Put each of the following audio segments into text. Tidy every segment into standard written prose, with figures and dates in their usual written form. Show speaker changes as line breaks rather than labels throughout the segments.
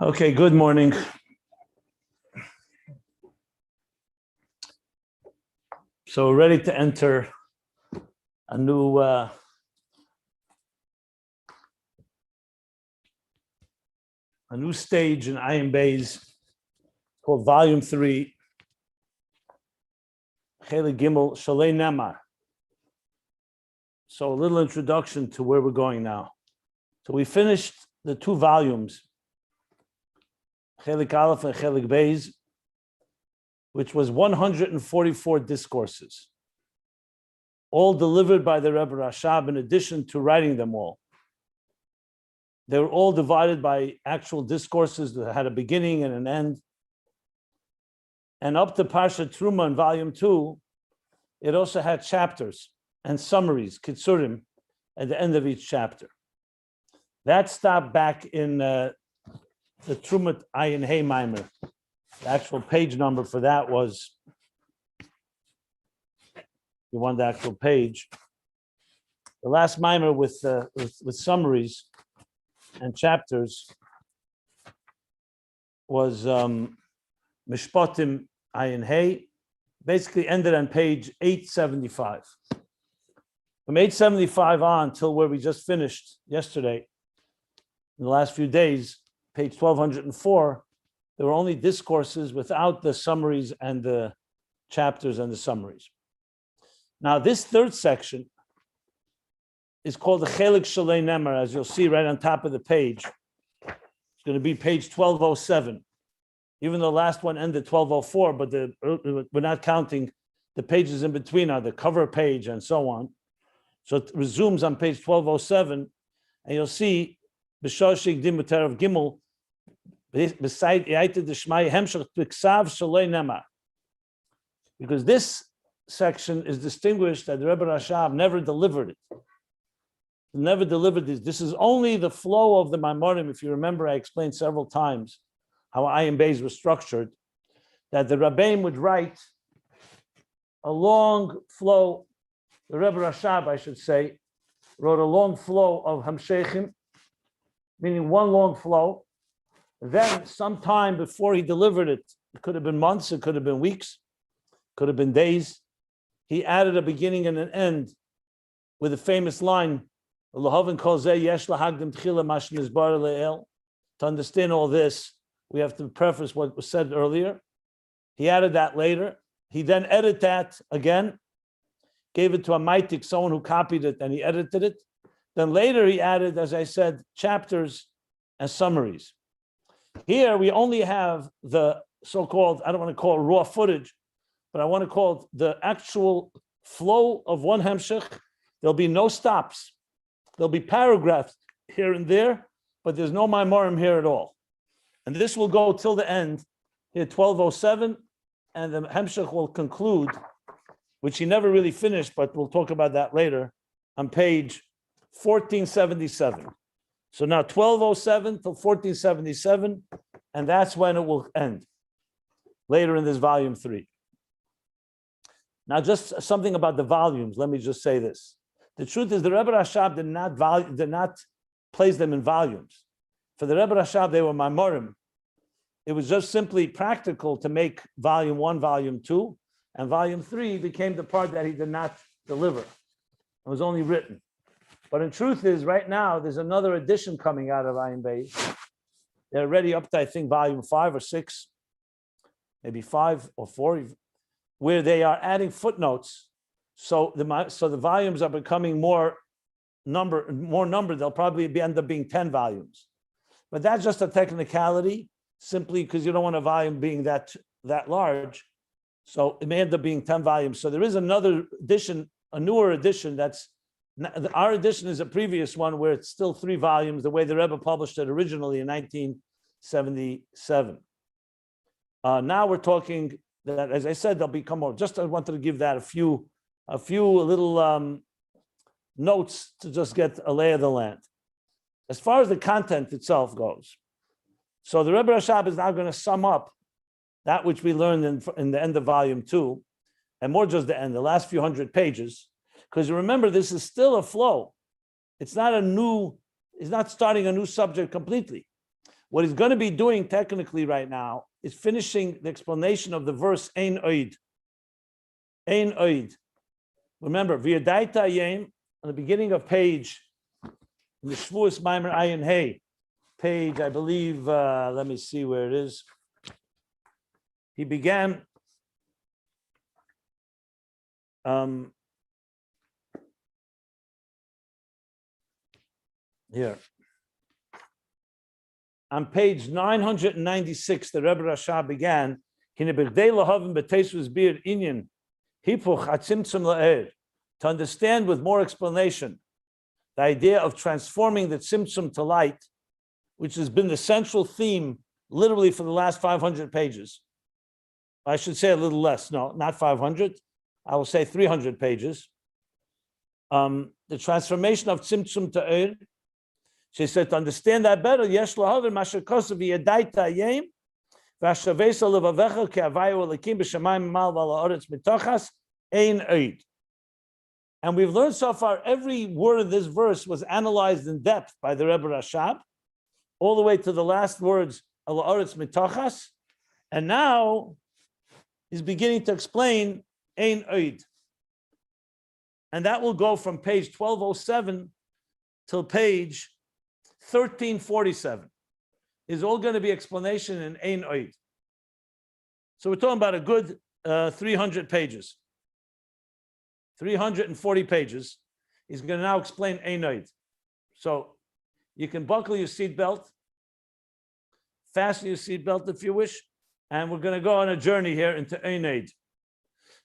Okay, good morning. So we're ready to enter a new stage in Ayin Beis called Volume 3, Chelik Gimel Shalei Nemar. So a little introduction to where we're going now. So we finished the two volumes, Chelik Aleph and Chelik Beis, which was 144 discourses, all delivered by the Rebbe Rashab in addition to writing them all. They were all divided by actual discourses that had a beginning and an end. And up to Parsha Truma in Volume 2, it also had chapters and summaries, kitsurim, at the end of each chapter. That stopped back in the Trumat Ayin Hey Maimer. The actual page number for that was, you want the actual page. The last Maimer with summaries and chapters was Mishpatim Ayin Hey, basically ended on page 875. From 875 on till where we just finished yesterday, in the last few days, page 1204, there were only discourses without the summaries and the chapters and the summaries. Now, this third section is called the Chelik Shalei Nemar, as you'll see right on top of the page. It's going to be page 1207. Even though the last one ended 1204, but we're not counting the pages in between, are the cover page and so on. So it resumes on page 1207, and you'll see B'shoshik Dimuter of Gimel, beside Yaita Deshmai Hemshach B'ksav Shalei Nemar. Because this section is distinguished that the Rebbe Rashab never delivered it. Never delivered this. This is only the flow of the Maimorim. If you remember, I explained several times how Ayin Beis was structured, that the Rabbeim would write a long flow. The Rebbe Rashab, I should say, wrote a long flow of Hamshechim, meaning one long flow. Then, sometime before he delivered it, it could have been months, it could have been weeks, could have been days, he added a beginning and an end with a famous line, to understand all this, we have to preface what was said earlier. He added that later. He then edited that again, gave it to a maitik, someone who copied it, and he edited it. Then later he added, as I said, chapters and summaries. Here we only have the so-called, I don't want to call it raw footage, but I want to call it the actual flow of one hemshech. There'll be no stops. There'll be paragraphs here and there, but there's no maimorim here at all. And this will go till the end, here 1207, and the hemshech will conclude, which he never really finished, but we'll talk about that later, on page 1477. So now 1207 till 1477, and that's when it will end, later in this volume 3. Now, just something about the volumes. Let me just say this. The truth is the Rebbe Rashab did not place them in volumes. For the Rebbe Rashab, they were maimorim. It was just simply practical to make volume 1, volume 2, and volume 3 became the part that he did not deliver. It was only written. But in truth is, right now, there's another edition coming out of Ayin Beis. They're already up to, I think, volume 5 or 6, maybe 5 or 4, where they are adding footnotes. So the volumes are becoming more numbered. They'll probably end up being 10 volumes. But that's just a technicality, simply because you don't want a volume being that large. So it may end up being 10 volumes. So there is another edition, a newer edition. Our edition is a previous one where it's still 3 volumes, the way the Rebbe published it originally in 1977. Now we're talking that, as I said, they'll become more. Just I wanted to give that a few little notes to just get a lay of the land. As far as the content itself goes, so the Rebbe Rashab is now going to sum up that which we learned in the end of volume 2, and more just the end, the last few hundred pages, because you remember this is still a flow. It's not starting a new subject completely. What he's going to be doing technically right now is finishing the explanation of the verse Ein Oid. Ein Oid. Remember, V'yadaita Ayin, on the beginning of page, in the Shavuos Maimer Ayin Hey, page, I believe, let me see where it is. He began here. On page 996, the Rebbe Rasha began, to understand with more explanation the idea of transforming the tzimtzum to light, which has been the central theme literally for the last 500 pages. I should say a little less. No, not 500. I will say 300 pages. The transformation of tzimtzum to eir. She said, to understand that better, yesh lahavin masher kosav v'yadaita yem v'ashavesa levavecha ke'avayu Elokim b'shamayim mal v'ala'oretz mitochas ein oid. And we've learned so far, every word of this verse was analyzed in depth by the Rebbe Rashab, all the way to the last words, ala'oretz mitochas, and now he's beginning to explain ein oid. And that will go from page 1207 till page 1347 is all going to be explanation in Ein Oid. So we're talking about a good 300 pages. 340 pages. He's going to now explain Ein Oid. So you can buckle your seatbelt, fasten your seatbelt if you wish, and we're going to go on a journey here into Ein Oid.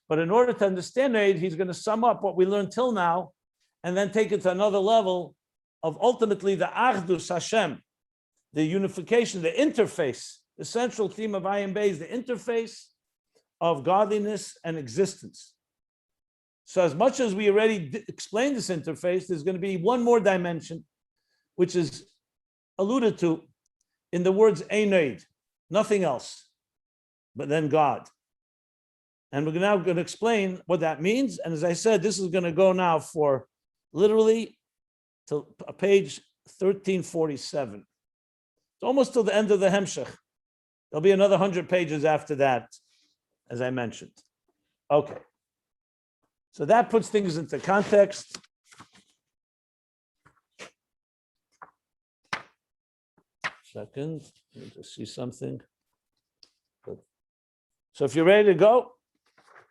But in order to understand Oid, he's going to sum up what we learned till now and then take it to another level of ultimately the Achdus Hashem, the unification, the interface, the central theme of Ayin Beis, the interface of godliness and existence. So as much as we already explained this interface, there's going to be one more dimension, which is alluded to in the words Ein Oid, nothing else, but then God. And we're now going to explain what that means. And as I said, this is going to go now for literally to page 1347. It's almost till the end of the Hemshech. There'll be another 100 pages after that, as I mentioned. Okay. So that puts things into context. Second, let me just see something. Good. So if you're ready to go,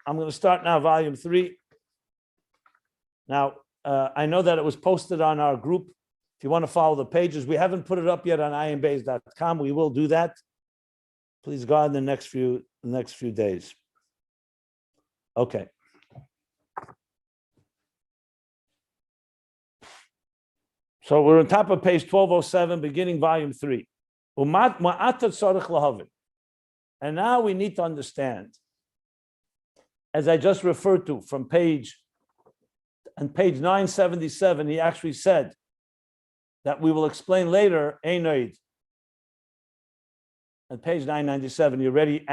I'm going to start now, volume 3. Now, I know that it was posted on our group. If you want to follow the pages, we haven't put it up yet on ayinbeis.com. We will do that. Please God in the next few days. Okay. So we're on top of page 1207, beginning volume 3. And now we need to understand, as I just referred to from page 977, he actually said that we will explain later Ein Oid. On page 997, he already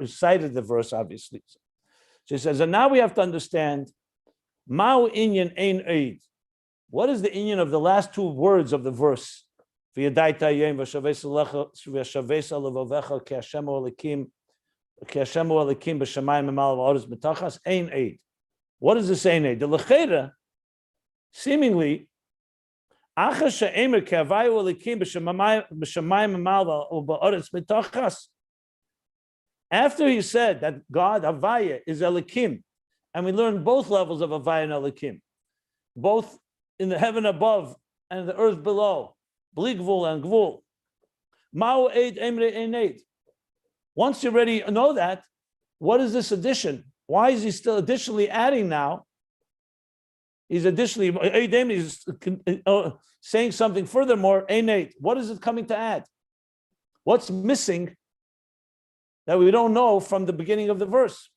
cited the verse, obviously. So he says, and now we have to understand Ma'u inyan Ein Oid. What is the inyan of the last two words of the verse? V'yadaita Ayin v'shavesa levavecha ke'Hashemu Elokim b'shamayim emal v'oretz mitachas Ein Oid. What does this say? The lechera, seemingly, after he said that God, Havaya, is Elokim, and we learn both levels of Havaya and Elokim, both in the heaven above and the earth below, bli gvul and gvul. Ma'u eid emre ein eid. Once you already know that, what is this addition? Why is he still additionally adding now? He's additionally he's saying something furthermore. Ein. What is it coming to add? What's missing that we don't know from the beginning of the verse?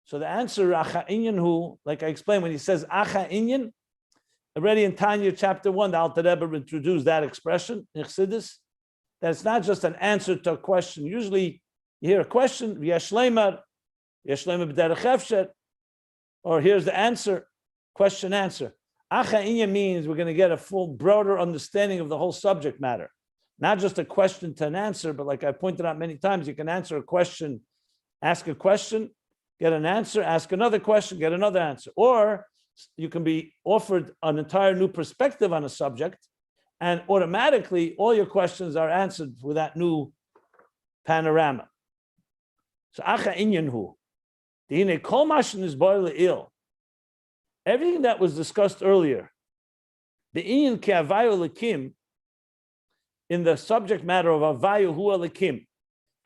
So the answer, Acha Inyan Hu, like I explained, when he says Acha Inyan, already in Tanya chapter 1, the Alter Rebbe introduced that expression in Chassidus, that it's not just an answer to a question. Usually you hear a question, or here's the answer, question answer. Acha Inyan means we're going to get a full, broader understanding of the whole subject matter. Not just a question to an answer, but like I pointed out many times, you can answer a question, ask a question, get an answer, ask another question, get another answer. Or you can be offered an entire new perspective on a subject, and automatically all your questions are answered with that new panorama. So Acha Inyan Hu. Dine Kol Mashin is Boile Il. Everything that was discussed earlier, the Ayin Ki Havaya Elokim, in the subject matter of Havaya Hu Elokim,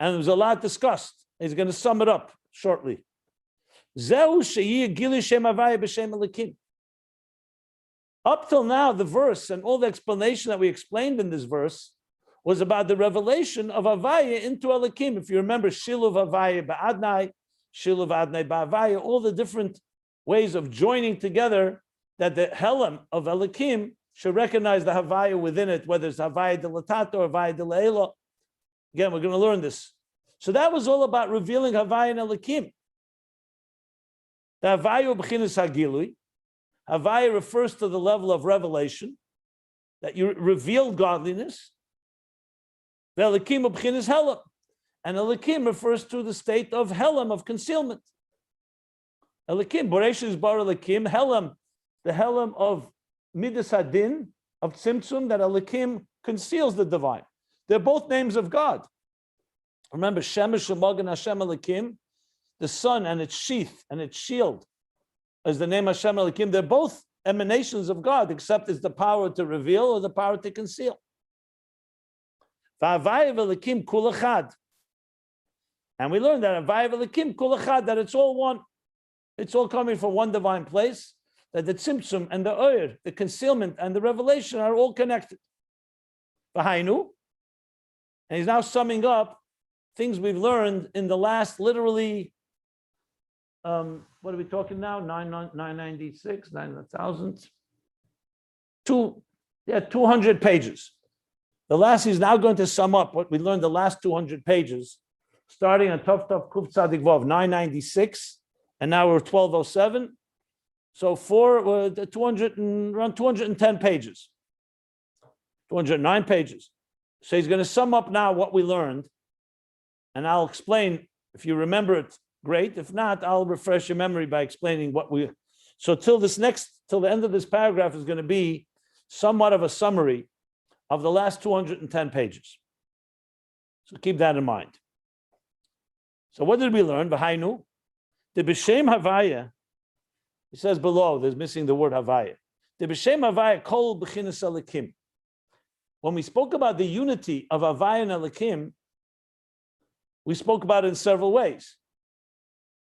and there was a lot discussed. He's going to sum it up shortly. Zehu Sheyi Gili Shem Havaya B'Shem Elokim. Up till now, the verse and all the explanation that we explained in this verse was about the revelation of Havaya into Elokim. If you remember, Shiluv Havaya Ba'adnai, Shiluv Adnai Ba'Havaya, all the different ways of joining together that the Helam of Elokim should recognize the Havaya within it, whether it's Havaya de Latato or Havaya de Le'ela. Again, we're going to learn this. So that was all about revealing Havaya and Elokim. The Havaya b'chinas hagilui. Havaya refers to the level of revelation, that you reveal godliness. The Elokim b'chinas helam. And Elokim refers to the state of helam, of concealment. Elokim, Boresh is bar Elokim, helam, the helam of midas hadin, of tzimtzum, that Elokim conceals the divine. They're both names of God. Remember, Shemesh Shemag Hashem Elokim, the sun and its sheath and its shield is the name Hashem Elokim. They're both emanations of God, except it's the power to reveal or the power to conceal. Havaya Elokim kul echad. And we learned that Havaya Elokim kul echad, that it's all one. It's all coming from one divine place, that the tzimtzum and the oir, the concealment and the revelation are all connected. V'hainu. And he's now summing up things we've learned in the last, literally, what are we talking now? 996, 9,000, 200 pages. The last, he's now going to sum up what we learned the last 200 pages, starting on Tov Kuf Tzadik Vav 996. And now we're 1207. So around 210 pages, 209 pages. So he's going to sum up now what we learned. And I'll explain, if you remember it, great. If not, I'll refresh your memory by explaining what we... So till the end of this paragraph is going to be somewhat of a summary of the last 210 pages. So keep that in mind. So what did we learn? V'hainu. The b'shem Havaya, it says below, there's missing the word Havaya. The b'shem Havaya kol b'chinas Elokim. When we spoke about the unity of Havaya and Elokim, we spoke about it in several ways.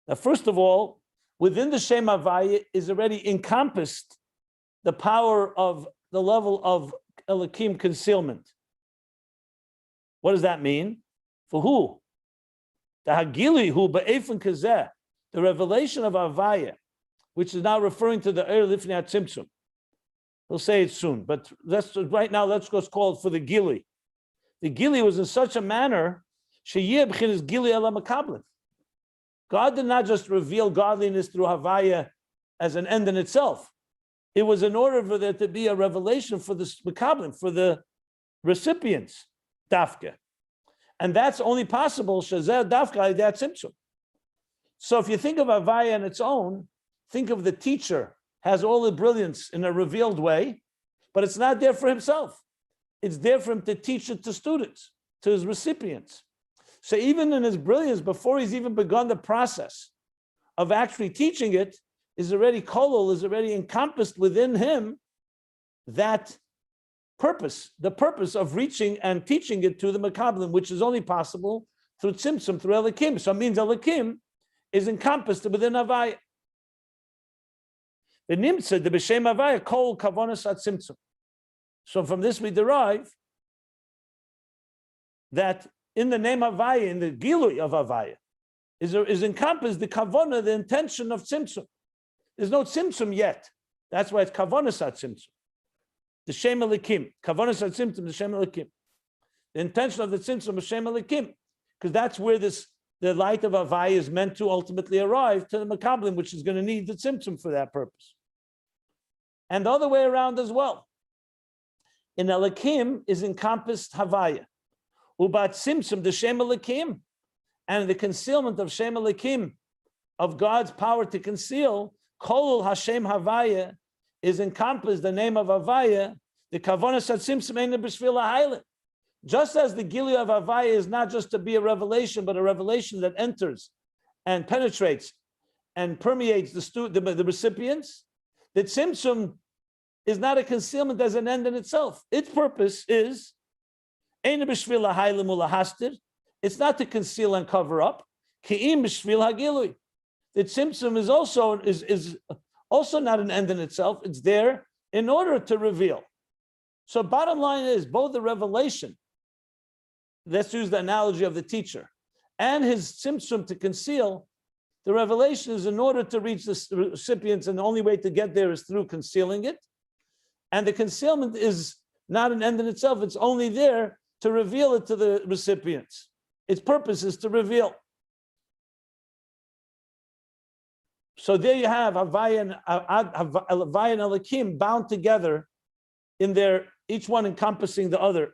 Now, first of all, within the Shem Havaya is already encompassed the power of the level of Elokim concealment. What does that mean? For who? The Hagili hu ba'efin kazeh. The revelation of Havaya, which is now referring to the Eir Lifnei HaTzimtzum. He'll say it soon, but right now let's go call it for the Gili. The Gili was in such a manner, Sheyeh b'chinas Gili ela makablim. God did not just reveal godliness through Havaya as an end in itself. It was in order for there to be a revelation for the makablim, for the recipients, dafka. And that's only possible, shazeh dafka al-yedei HaTzimtzum. So if you think of Havaya on its own, think of the teacher has all the brilliance in a revealed way, but it's not there for himself. It's there for him to teach it to students, to his recipients. So even in his brilliance, before he's even begun the process of actually teaching it, is already encompassed within him that purpose, the purpose of reaching and teaching it to the Makablim, which is only possible through Tzimtzum, through Elokim. So it means Elokim is encompassed within Havaya. The Nimtza, the B'Shem Havaya, Kol Kavonas at Tzimtzum. So from this we derive that in the name Havaya, in the Gilui of Havaya, is encompassed the Kavona, the intention of Tzimtzum. There's no Tzimtzum yet. That's why it's Kavonas at Tzimtzum. The Shem Elokim. Kavonas at Tzimtzum, the Shem Elokim. The intention of the Tzimtzum is Shem Elokim. Because that's where the light of Havaya is meant to ultimately arrive to the Makablim, which is going to need the Tzimtzum for that purpose. And the other way around as well. In Elokim is encompassed Havaya. Ubat Simsum, the Shem Elokim, and the concealment of Shem Elokim, of God's power to conceal, Kol Hashem Havaya is encompassed, the name of Havaya, the Kavonas at Simsum Ein B'Shvil HaHaylim. Just as the Gili of Havaya is not just to be a revelation, but a revelation that enters and penetrates and permeates the recipients, that Simsum is not a concealment as an end in itself. Its purpose is Ein B'Shvil HaHaylim Ulahastir. It's not to conceal and cover up. Ki'im B'Shvil HaGilui. That Simsum is also not an end in itself. It's there in order to reveal. So bottom line is both the revelation, let's use the analogy of the teacher, and his Simsum to conceal, the revelation is in order to reach the recipients, and the only way to get there is through concealing it. And the concealment is not an end in itself. It's only there to reveal it to the recipients. Its purpose is to reveal. So there you have Havaya and Elokim bound together in their, each one encompassing the other.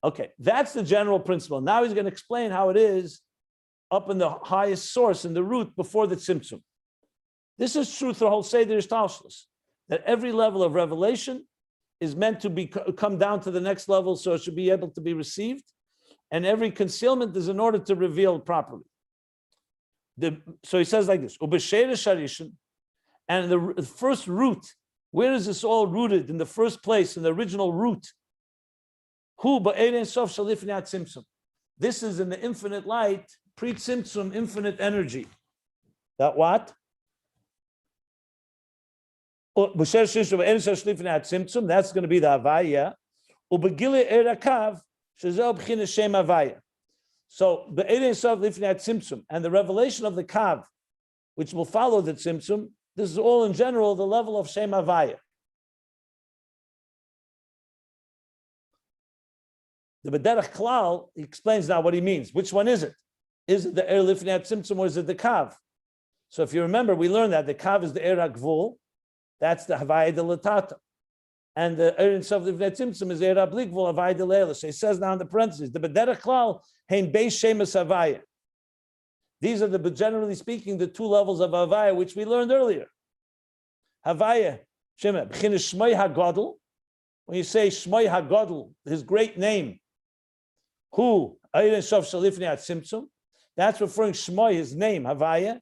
Okay, that's the general principle. Now he's going to explain how it is up in the highest source, in the root, before the Tzimtzum. This is true through the whole Seder Ishtalshlus, that every level of revelation is meant to come down to the next level, so it should be able to be received, and every concealment is in order to reveal properly. So he says like this, and the first root, where is this all rooted? In the first place, in the original root. This is in the infinite light, pre-tzimtzum, infinite energy. That what? That's going to be the Havaya. So the Ein Sof Lifnei Tzimtzum and the revelation of the Kav, which will follow the Tzimtzum, this is all in general the level of Shem Havaya. The B'derech Klal, he explains now what he means. Which one is it? Is it the Eir Lifnei Tzimtzum or is it the Kav? So if you remember, we learned that the Kav is the Eir HaGvul, that's the Havaya de Latata. And the Erin Sof Livnei Tzimtzum is Eir HaBlikvul Havaya de Leila. So he says now in the parentheses, the B'derech Klal hein Beis Shemus Havaya. These are generally speaking, the two levels of Havaya, which we learned earlier. Havaya, Shema, B'chinas Shmoi HaGodel. When you say Shmoi HaGodel, his great name, who, Erin Sof Shalifnei Tzimtzum, that's referring Shmoi, his name, Havaya.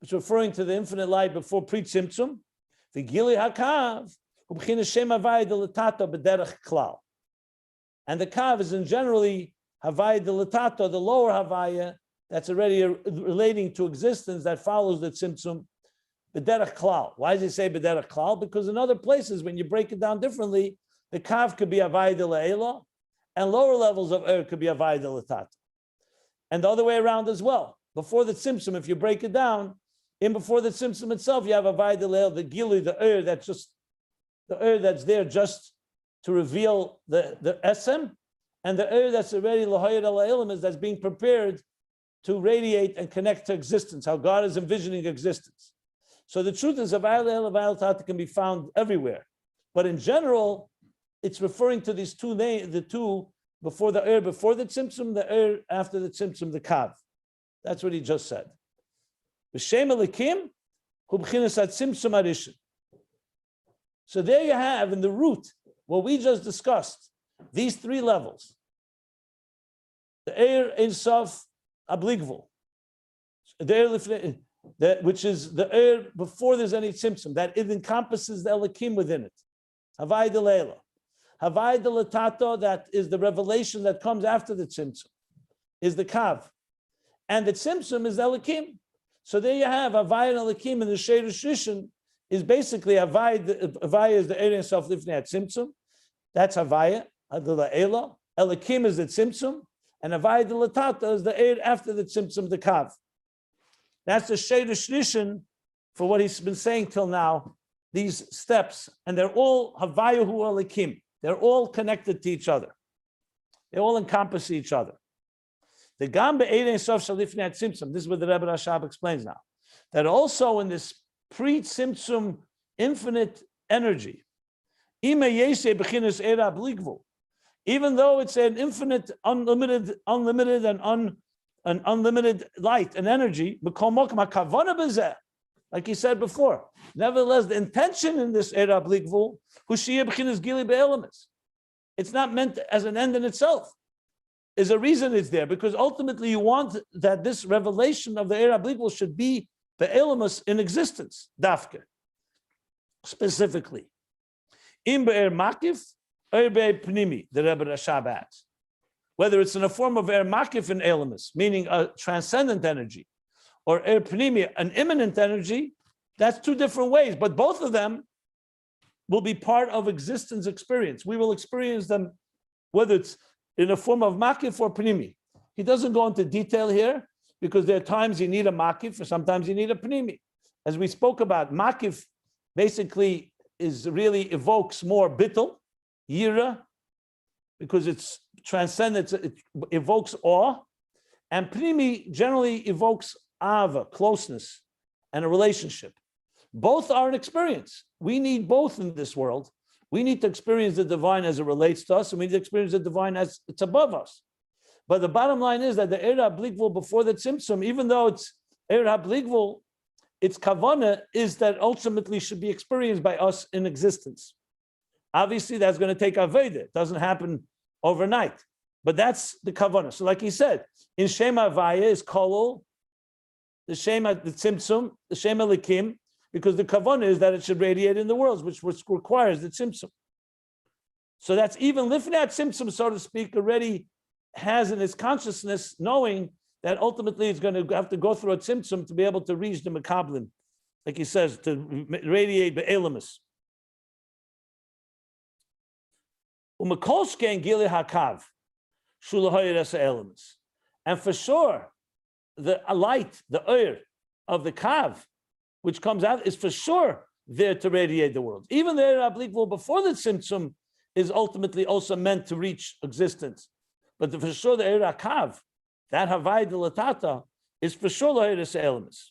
It's referring to the infinite light before pre-Tzimtzum. The Gili HaKav, and the Kav is in generally Havaya de Latato, the lower Havaya, that's already relating to existence that follows the Tzimtzum, B'derech Klal. Why does he say B'derech Klal? Because in other places, when you break it down differently, the Kav could be Havaya de Leila, and lower levels of could be Havaya de Latato. And the other way around as well. Before the Tzimtzum, if you break it down, in before the Tzimtzum itself, you have Havaya de Leila, the Gili, the that's just the that's there just to reveal the Esem, and the that's already L'Hayed Al is that's being prepared to radiate and connect to existence, how God is envisioning existence. So the truth is, Havaya Tata can be found everywhere. But in general, it's referring to these two names, the two before the before the Tzimtzum, the after the Tzimtzum, the Kav. That's what he just said. B'Shem Elokim, hu b'chinas ha-Tzimtzum haRishon. So there you have in the root what we just discussed, these three levels. The Eir Ein Sof Abligvul, which is the Eir before there's any Tzimtzum, that it encompasses the Elokim within it. Havaya de Leila. Havaya de Latato, that is the revelation that comes after the Tzimtzum, is the Kav. And the Tzimtzum is the Elokim. So there you have Havaya and Elokim in the Shiur Rishon. Is basically Havaya is the Eir Ein Sof Lifnei Tzimtzum. That's Havaya, the Leila. Elokim is the Tzimtzum, and Havaya de Latata is the Eir after the Tzimtzum, the Kav. That's the Shiur Rishon for what he's been saying till now. These steps, and they're all Havaya hu Elokim. They're all connected to each other. They all encompass each other. The Gam be'Eir Ein Sof Shalifnei Tzimtzum. This is what the Rebbe Rashab explains now. That also in this pre-Tzimtzum infinite energy. Even though it's an infinite, unlimited, and unlimited light and energy, like he said before. Nevertheless, the intention in this era blikvul, it's not meant as an end in itself. Is a reason it's there, because ultimately you want that this revelation of the era blikvul should be the elemus in existence, dafke, specifically. Im be'er makif, or be'er pnimi, the Rebbe Rashab adds. Whether it's in a form of er makif and elemus, meaning a transcendent energy, or er pnimi, an immanent energy, that's two different ways, but both of them will be part of existence experience. We will experience them, whether it's in a form of makif or pnimi. He doesn't go into detail here, because there are times you need a makif, or sometimes you need a pnimi. As we spoke about, makif basically really evokes more bittul, yira, because it's transcendent, it evokes awe, and pnimi generally evokes ava, closeness, and a relationship. Both are an experience. We need both in this world. We need to experience the divine as it relates to us, and we need to experience the divine as it's above us. But the bottom line is that the Eira Blikvul before the Tzimtzum, even though it's Eira Blikvul, its kavana is that ultimately should be experienced by us in existence. Obviously, that's going to take Aveda. It doesn't happen overnight. But that's the kavana. So like he said, in Shem Havaya is kolol, the Tzimtzum, the Shem Elokim, because the kavana is that it should radiate in the worlds, which requires the Tzimtzum. So that's even Lifnei Tzimtzum, so to speak, already has in its consciousness knowing that ultimately it's going to have to go through a tzimtzum to be able to reach the mekablin, like he says, to radiate the elemus. And for sure, the light, the oir of the kav, which comes out, is for sure there to radiate the world. Even the Eira Blikvul before the tzimtzum is ultimately also meant to reach existence. But for sure, the Eira Kav, that Havaya de Latata, is for sure the Eira Elemus.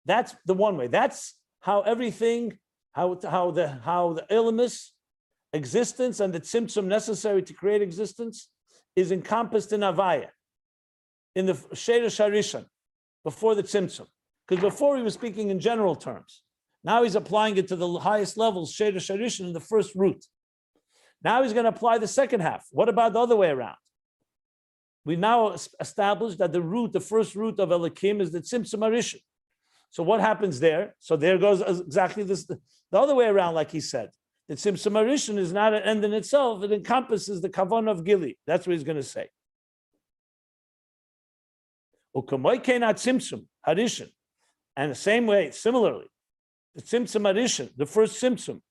That's the one way. That's how everything, how the Elemus, existence, and the Tzimtzum necessary to create existence is encompassed in Havaya, in the Sheira Sharishan, before the Tzimtzum. Because before he was speaking in general terms. Now he's applying it to the highest levels, Sheira Sharishan, in the first root. Now he's going to apply the second half. What about the other way around? We now established that the root, the first root of Elokim is the Tzimtzum Arishan. So what happens there? So there goes exactly this, the other way around, like he said. The Tzimtzum Arishan is not an end in itself. It encompasses the Kavan of Gili. That's what he's going to say. Tzimtzum Harishan. And the same way, similarly, the Tzimtzum Arishan, the first Tzimtzum,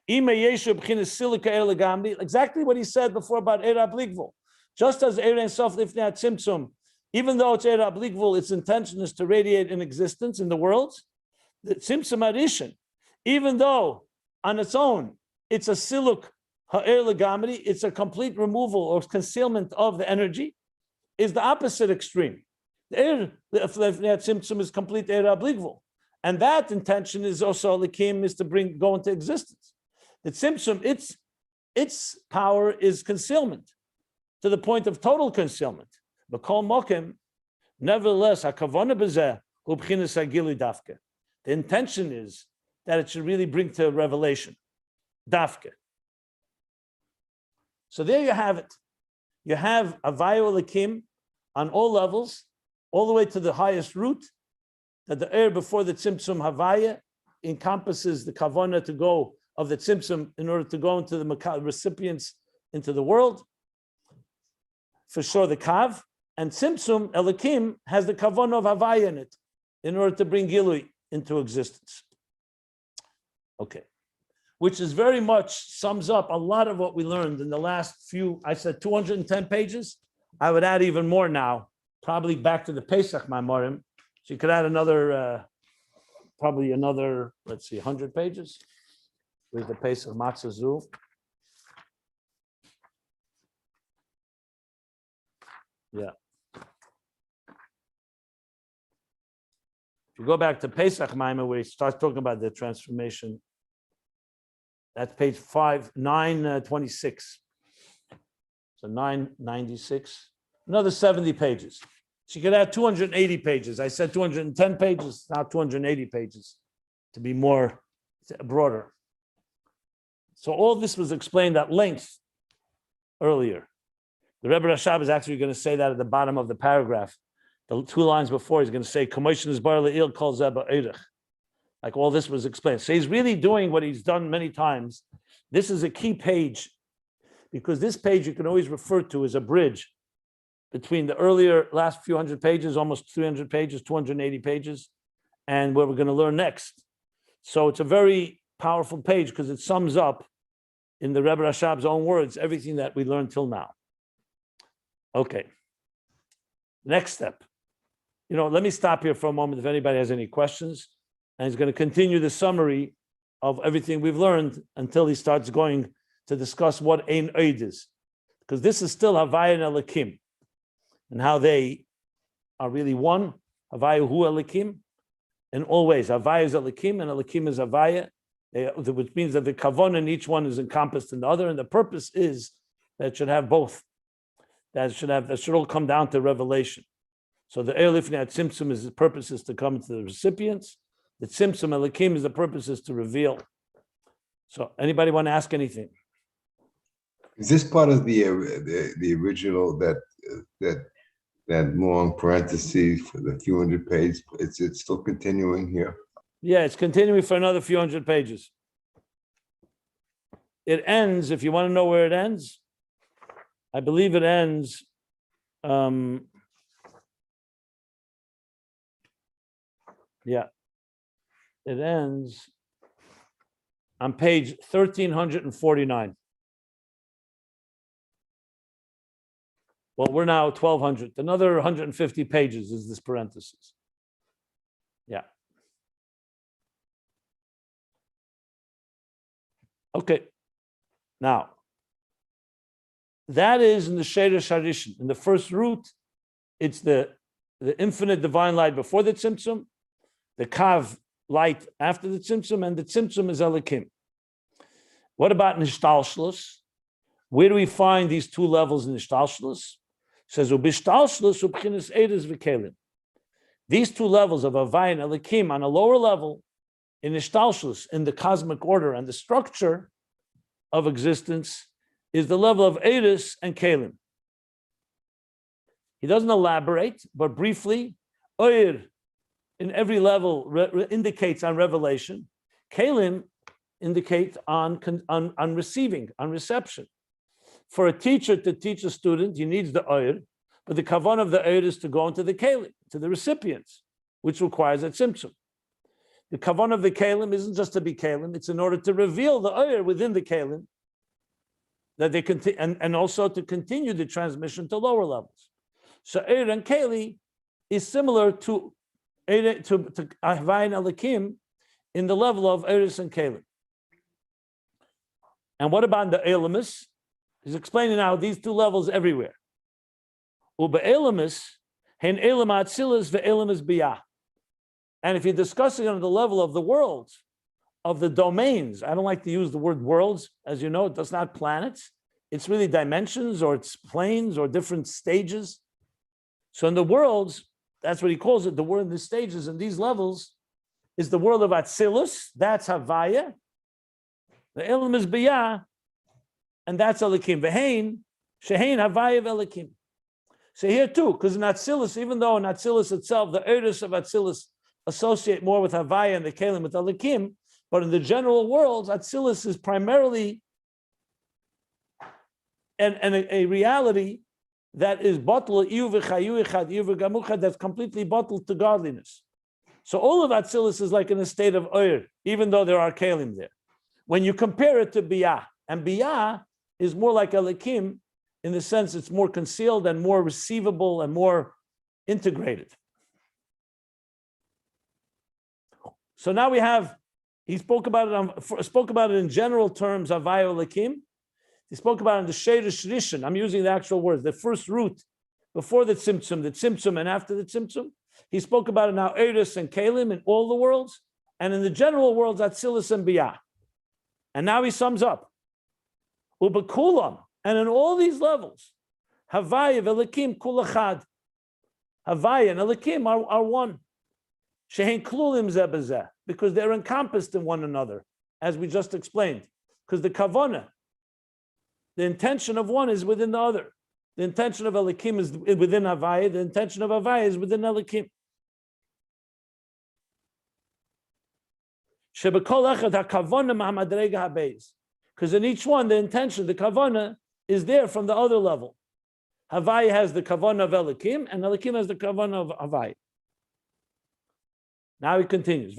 exactly what he said before about Eira Blikvul. Just as Eira and Sof Lifnei Tzimtzum, even though it's Eira Blikvul, its intention is to radiate in existence in the worlds. The Tzimtzum Arishan, even though on its own it's a siluk ha'er legamri, it's a complete removal or concealment of the energy, is the opposite extreme. The Eira Lifnei Tzimtzum is complete Eira Blikvul, and that intention is also Elokim, is to go into existence. The Tzimtzum, its power is concealment, to the point of total concealment. But kol mokim, nevertheless, hakavana b'zeh hu b'chinas hagilu dafke. The intention is that it should really bring to revelation, dafke. So there you have it. You have Havaya Elokim on all levels, all the way to the highest root, that the air before the Tzimtzum Havaya encompasses the kavana to go of the tzimtzum in order to go into the recipients into the world. For sure, the kav and tzimtzum Elokim has the kavanah of Havaya in it, in order to bring Gilui into existence. Okay, which is very much sums up a lot of what we learned in the last few. I said 210 pages. I would add even more now, probably back to the Pesach Maimorim. So you could add another, probably another, let's see, 100 pages. With the Pesach Matzah Zu. Yeah. If you go back to Pesach Maimah, where he starts talking about the transformation, that's page 926. So 996, another 70 pages. So you could add 280 pages. I said 210 pages, now 280 pages to be more broader. So all this was explained at length earlier. The Rebbe Rashab is actually going to say that at the bottom of the paragraph. The 2 lines before, he's going to say, like all this was explained. So he's really doing what he's done many times. This is a key page, because this page you can always refer to as a bridge between the earlier last few hundred pages, almost 300 pages, 280 pages, and what we're going to learn next. So it's a very powerful page because it sums up, in the Rebbe Rashab's own words, everything that we learned till now. Okay. Next step. Let me stop here for a moment if anybody has any questions. And he's going to continue the summary of everything we've learned until he starts going to discuss what Ein Oid is. Because this is still Havaya and Elokim, and how they are really one. Havaya hu Elokim in all ways. Havaya is Elokim and Elokim is Havaya, which means that the kavon in each one is encompassed in the other, and the purpose is that it should have both. That should all come down to revelation. So the Elifnei Tzimtzum is the purpose is to come to the recipients. The Tzimtzum Elokim is the purpose is to reveal. So anybody want to ask anything?
Is this part of the original that long parentheses for the few hundred pages? Is it still continuing here?
Yeah, it's continuing for another few hundred pages. It ends, if you want to know where it ends, I believe it ends it ends on page 1349. Well, we're now 1200. Another 150 pages is this parenthesis. Yeah. Okay. Now, that is in the Sheresh Harishin. In the first root, it's the infinite divine light before the Tzimtzum, the Kav light after the Tzimtzum, and the Tzimtzum is Elokim. What about Nishtalshlus? Where do we find these 2 levels in Nishtalshlus? It says, Ubishtalshlus ubchinis edes v'kelim. These 2 levels of Havaya and Elokim on a lower level, in Nishtalshlus, in the cosmic order and the structure of existence, is the level of Edes and Kelim. He doesn't elaborate, but briefly, Oir in every level indicates on revelation. Kelim indicate on receiving, on reception. For a teacher to teach a student, he needs the Oir, but the kavan of the Oir is to go into the Kelim, to the recipients, which requires a tzimtzum. The kavan of the Kelim isn't just to be Kelim, it's in order to reveal the Oir within the Kelim, that they continue, and also to continue the transmission to lower levels. So Oir and Keli is similar to Havaya and Elokim in the level of Oiris and Kelim. And what about the Elamis? He's explaining now these 2 levels everywhere. Uba Elamis, hen Elam Atzilis ve'Elamis biyah. And if you're discussing on the level of the worlds, of the domains, I don't like to use the word worlds, as you know, it's not planets. It's really dimensions, or it's planes, or different stages. So in the worlds, that's what he calls it, the world in the stages, and these levels is the world of Atzilus, that's Havaya. The Elam is Biyah, and that's Elokim. Vehein, Shehein Havaya Elokim. So here too, because in Atzilus, even though in Atzilus itself, the Eris of Atzilus associate more with Havaya and the Kelim with Elokim, but in the general worlds, Atzilus is primarily a reality that is bottled, that's completely bottled to godliness. So all of Atzilus is like in a state of Oir, even though there are Kelim there. When you compare it to Biyah, and Biyah is more like Elokim in the sense it's more concealed and more receivable and more integrated. So now we have, he spoke about it in general terms, Havaya Elokim. He spoke about it in the Sheresh Rishon. I'm using the actual words, the first root before the Tzimtzum and after the Tzimtzum. He spoke about it now, Eris and Kalim in all the worlds, and in the general worlds, Atzilus and Biyah. And now he sums up. Ubekulam, and in all these levels, Havaya v'Elokim kulachad. Havaya and Elokim are one. Shehein klulim zeh b'zeh, because they're encompassed in one another, as we just explained. Because the kavanah, the intention of one is within the other. The intention of Elokim is within Havaya. The intention of Havaya is within Elokim. Because in each one, the intention, the kavanah, is there from the other level. Havaya has the kavanah of Elokim, and Elokim has the kavanah of Havaya. Now he continues.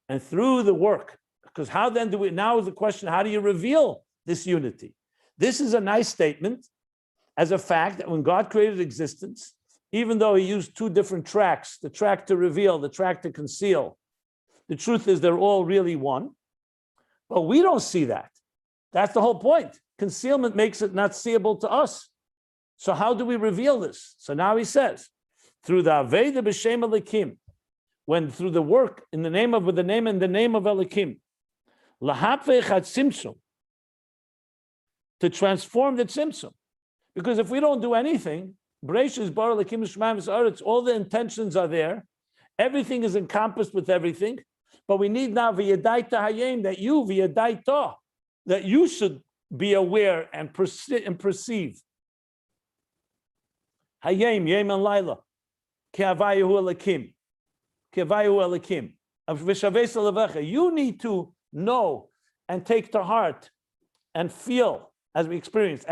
And through the work, because how then do we, now is the question, how do you reveal this unity? This is a nice statement as a fact that when God created existence, even though he used two different tracks, the track to reveal, the track to conceal, the truth is they're all really one. But we don't see that. That's the whole point. Concealment makes it not seeable to us. So how do we reveal this? So now he says, through the Aveda b'Shem Elokim, when through the work in the name of, with the name and the name of Elokim, lahapvei chad tzimtzum, to transform the tzimtzum. Because if we don't do anything, Bereishis bara Elokim Shemaim v'Haaretz, all the intentions are there, everything is encompassed with everything, but we need now v'yadai tahayim, that you v'yadai ta, that you should be aware and perceive. Hayim yem and laila, ki havayahu Elokim, ki havayahu Elokim. V'shavei salavecha, you need to know and take to heart and feel as we experience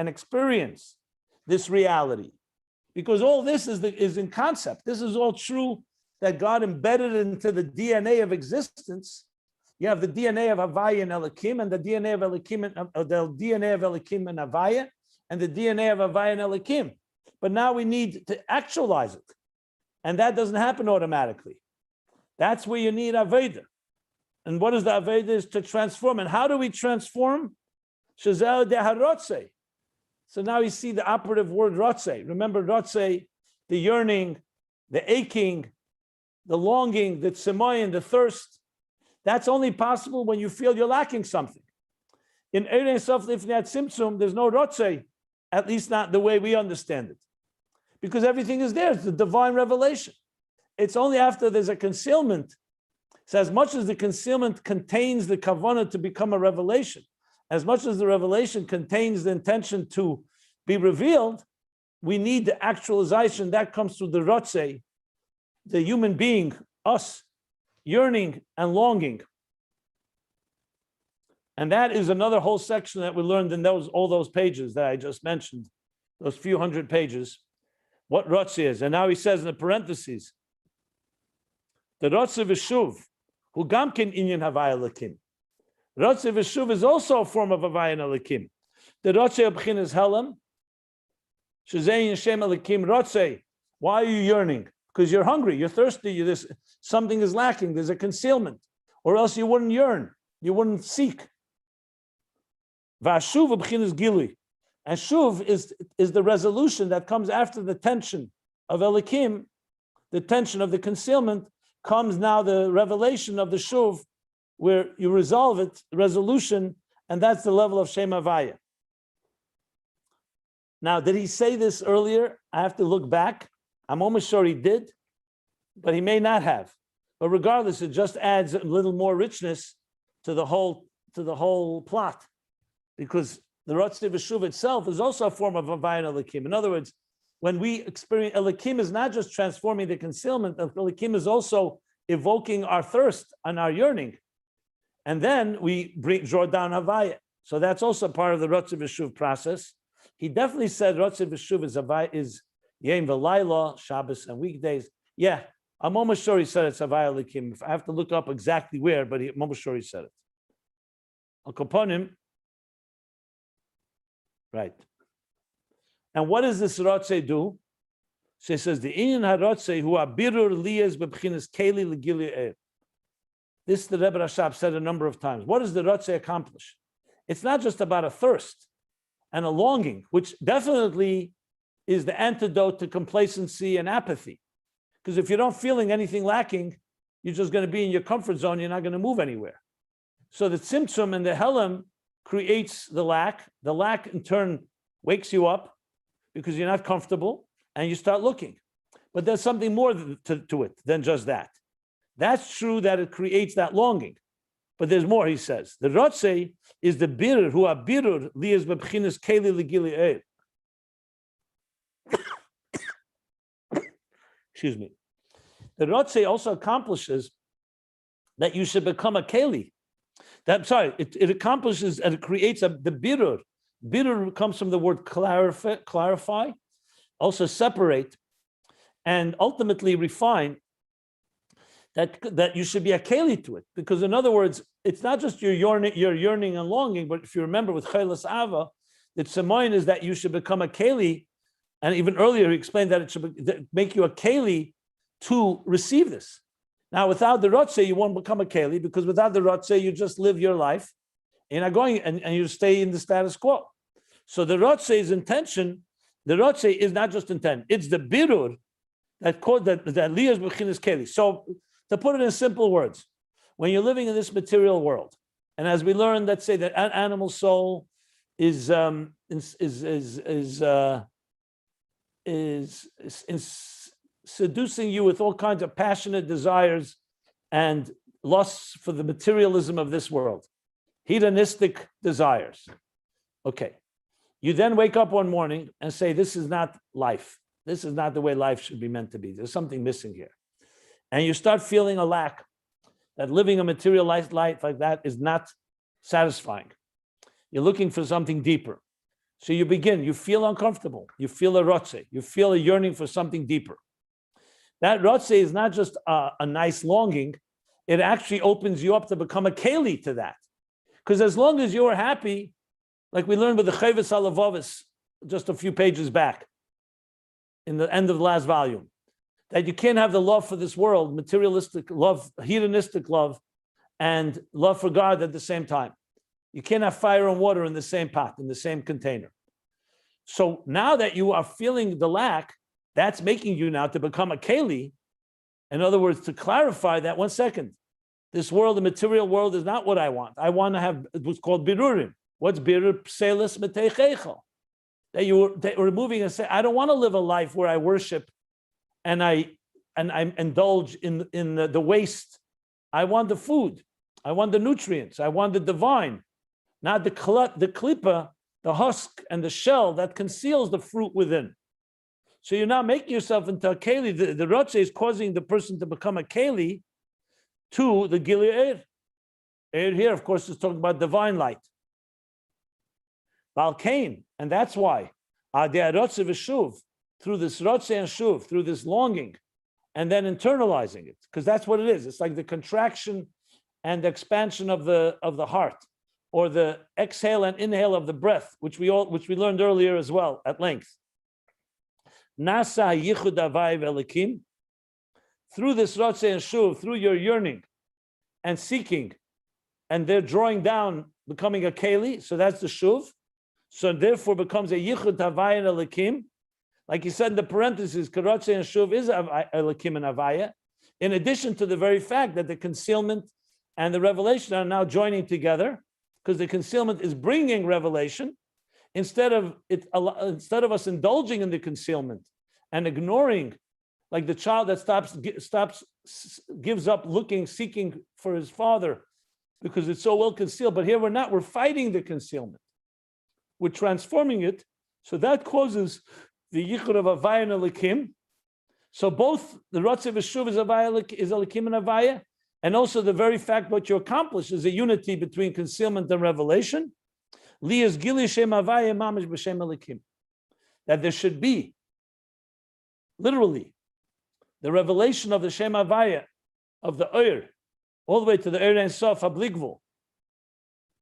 this reality, because all this is in concept. This is all true that God embedded into the DNA of existence. You have the DNA of Havaya and Elokim, and the DNA of Elokim and the DNA of Elokim and Havaya, and the DNA of Havaya and Elokim. But now we need to actualize it, and that doesn't happen automatically. That's where you need Aveda. And what is the Aveda? Is to transform. And how do we transform? Shazel deharotze. So now you see the operative word rotze. Remember rotze, the yearning, the aching, the longing, the tzemoyin, the thirst. That's only possible when you feel you're lacking something. In Erein Sof Lifnei Tzimtzum, there's no rotze, at least not the way we understand it. Because everything is there, it's the divine revelation. It's only after there's a concealment. So as much as the concealment contains the kavanah to become a revelation, as much as the revelation contains the intention to be revealed, we need the actualization that comes through the rotze, the human being, us, yearning and longing. And that is another whole section that we learned in all those pages that I just mentioned, those few hundred pages, what rotze is. And now he says in the parentheses, the rotze v'shuv, hu gamkin inyan havaya Elokim. Rotze v'shuv is also a form of Havaya and Elokim. The rotze abchin is helam. Shezei Yishem Elokim rotze. Why are you yearning? Because you're hungry, you're thirsty, something is lacking, there's a concealment. Or else you wouldn't yearn, you wouldn't seek. V'ashuv abchin is gili. And shuv is the resolution that comes after the tension of Elokim, the tension of the concealment, comes now the revelation of the shuv, where you resolve it, resolution, and that's the level of Shem Havaya. Now, did he say this earlier? I have to look back. I'm almost sure he did, but he may not have. But regardless, it just adds a little more richness to the whole plot, because the Rotze V'Shuv itself is also a form of Havaya and Elokim. In other words, when we experience, Elokim is not just transforming the concealment, Elokim is also evoking our thirst and our yearning. And then we draw down Havaya. So that's also part of the Rotze V'Shuv process. He definitely said Rotze V'Shuv is Yom V'Layla, Shabbos and weekdays. Yeah, I'm almost sure he said it's Havaya Elokim. I have to look up exactly where, but I'm almost sure he said it. Al Kaponim. Right. And what does this Rotze do? So he says, the Inyan HaRotze hu abirur liyaz b'bchinas keli l'gili. This the Rebbe Rashab said a number of times. What does the Rotze accomplish? It's not just about a thirst and a longing, which definitely is the antidote to complacency and apathy. Because if you don't feeling anything lacking, you're just going to be in your comfort zone. You're not going to move anywhere. So the tzimtzum and the helam creates the lack. The lack in turn wakes you up because you're not comfortable and you start looking. But there's something more to it than just that. That's true that it creates that longing. But there's more, he says. The Rotze is the birur, who are birur, liyas bebchinas keli legili eir. Excuse me. The Rotze also accomplishes that you should become a keli. It accomplishes and it creates the birur. Birur comes from the word clarify, also separate, and ultimately refine. That you should be a keli to it, because in other words, it's not just your yearning and longing, but if you remember with Chelas Ava, the tzemoin is that you should become a keli, and even earlier he explained that it should make you a keli to receive this. Now, without the Rotze, you won't become a keli, because without the Rotze, you just live your life, you're not going, and you stay in the status quo. So the Rotze's intention, the Rotze is not just intent, it's the birur that liyas b'chinas keli. So to put it in simple words, when you're living in this material world, and as we learned, let's say that an animal soul is seducing you with all kinds of passionate desires and lusts for the materialism of this world, hedonistic desires. Okay, you then wake up one morning and say, "This is not life. This is not the way life should be meant to be. There's something missing here." And you start feeling a lack, that living a materialized life like that is not satisfying. You're looking for something deeper. So you feel uncomfortable. You feel a rotze. You feel a yearning for something deeper. That rotze is not just a nice longing. It actually opens you up to become a keli to that. Because as long as you're happy, like we learned with the Chavos HaLevavis just a few pages back, in the end of the last volume, that you can't have the love for this world, materialistic love, hedonistic love, and love for God at the same time. You can't have fire and water in the same pot, in the same container. So now that you are feeling the lack, that's making you now to become a keli. In other words, to clarify that, one second, this world, the material world, is not what I want. I want to have what's called birurim. What's birur? Pselis meteichecho. That you're removing and say, I don't want to live a life where I worship and I indulge in the waste. I want the food. I want the nutrients. I want the divine, not the klipa, the husk and the shell that conceals the fruit within. So you're not making yourself into a keli. The rotze is causing the person to become a keli to the gili eir. Eir here, of course, is talking about divine light. Balkain, and that's why through this rotze and shuv, through this longing, and then internalizing it, because that's what it is. It's like the contraction and the expansion of the heart, or the exhale and inhale of the breath, which we learned earlier as well at length. Nasa yichud havaya Elokim, through this rotze and shuv, through your yearning and seeking, and they're drawing down, becoming a keli. So that's the shuv. So therefore becomes a yichud havaya and Elokim. Like he said in the parentheses, Karotze and Shuv is Elokim and Havaya, in addition to the very fact that the concealment and the revelation are now joining together, because the concealment is bringing revelation, instead of us indulging in the concealment and ignoring, like the child that gives up looking, seeking for his father because it's so well concealed. But here we're fighting the concealment. We're transforming it. So that causes the yichud of Havaya and Elokim. So both the Rotze v'Shuv is Elokim and Havaya, and also the very fact what you accomplish is a unity between concealment and revelation. Liyas gili shem Havaya mamish b'shem Elokim. That there should be, literally, the revelation of the Shem Havaya, of the Eir, all the way to the Eir Ein Sof HaBligvul,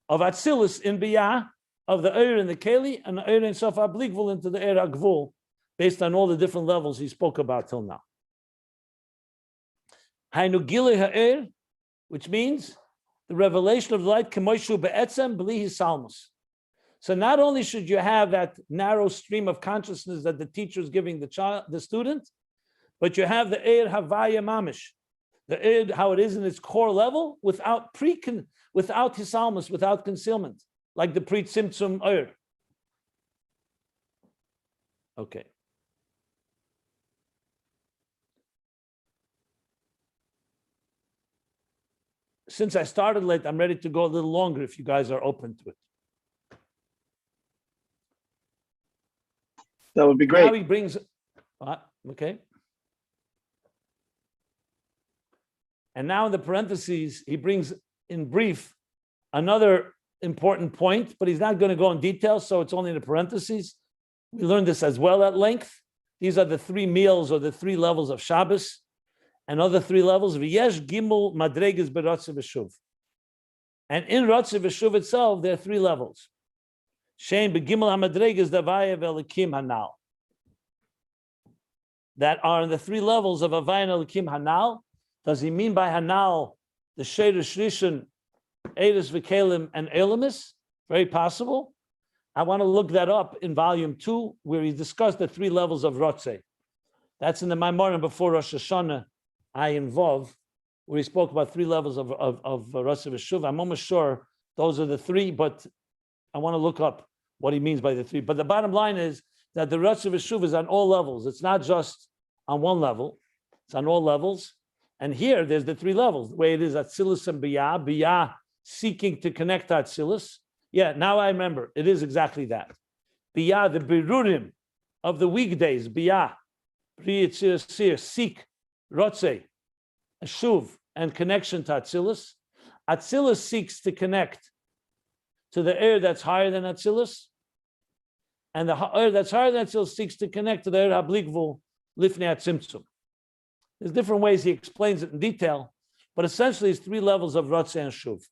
of Atzilus in Biyah, of the Eir in the Keli, and the Eir Ein Sof HaBligvul into the Eir HaGvul, based on all the different levels he spoke about till now. Hainu Gilei Ha'er, which means the revelation of the light, K'moishu Be'etzem B'li Hisalmus. So not only should you have that narrow stream of consciousness that the teacher is giving the student, but you have the Eir Havaya Mamish, the Eir, how it is in its core level, without hisalmus, without concealment, like the pre-tzimtzum Eir. Okay. Since I started late, I'm ready to go a little longer if you guys are open to it.
That would be great.
Now he brings, okay. And now in the parentheses, he brings in brief another important point, but he's not going to go in detail, so it's only in the parentheses. We learned this as well at length. These are the 3 meals or the 3 levels of Shabbos, and other 3 levels. V'yesh gimel madreges beratziv v'shuv. And in Ratziv v'shuv itself, there are 3 levels. Shein begimel hamadreges davaya v'Elokim hanal. That are in the 3 levels of Havaya and Elokim hanal. Does he mean by hanal the Sheirush Rishon, Eidus v'Kelim, and Elamis? Very possible. I want to look that up in volume 2, where he discussed the 3 levels of Ratzeh. That's in the Maimorim before Rosh Hashanah, Ayin Vov, where he spoke about 3 levels of Ratziv v'shuv. I'm almost sure those are the 3, but I want to look up what he means by the 3. But the bottom line is that the Ratziv v'shuv is on all levels. It's not just on one level. It's on all levels. And here, there's the 3 levels. The way it is Atzilus and Biyah. Biyah seeking to connect to Atzilus. Yeah, now I remember. It is exactly that. Biyah, the Birurim of the weekdays. Biyah, seek, Rotzeh, Shuv, and connection to Atzilus. Atzilus seeks to connect to the air that's higher than Atzilus. And the air that's higher than Atzilus seeks to connect to the air Hablikvul, Lifnei Atzimtzum. There's different ways he explains it in detail, but essentially it's 3 levels of Ratzeh and Shuv.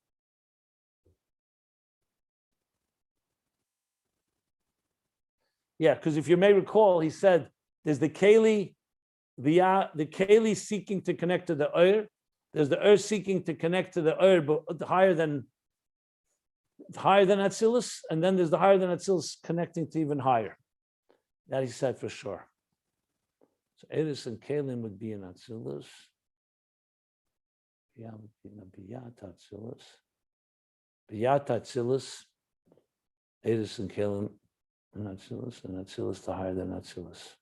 Yeah, because if you may recall, he said there's the Keli, the Keli seeking to connect to the Ur. There's the Ur seeking to connect to the Ur, but higher than Atzilus, and then there's the higher than Atzilus connecting to even higher. That he said for sure. So Eris and Kalim would be in Atzilus. Biyah would be in Biyat Atzilus. Biyat Atzilus, Eris and Kalim in Atzilus, and Atzilus to higher than Atzilus.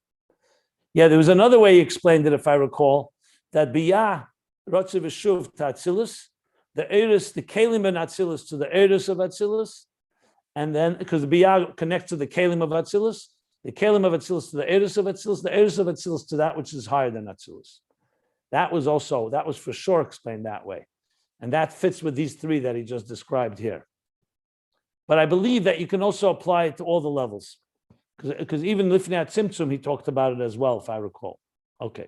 Yeah, there was another way he explained it, if I recall, that Biyah, Ratziv v'shuv to Atzilus, the Eris, the Kalim in Atzilus to the Eris of Atzilus, and then, because the Biyah connects to the Kalim of Atzilus, the Kalim of Atzilus to the Eris of Atzilus, the Eris of Atzilus to that which is higher than Atzilus. That was for sure explained that way. And that fits with these 3 that he just described here. But I believe that you can also apply it to all the levels. Because even Lifnei Tzimtzum, he talked about it as well, if I recall. Okay.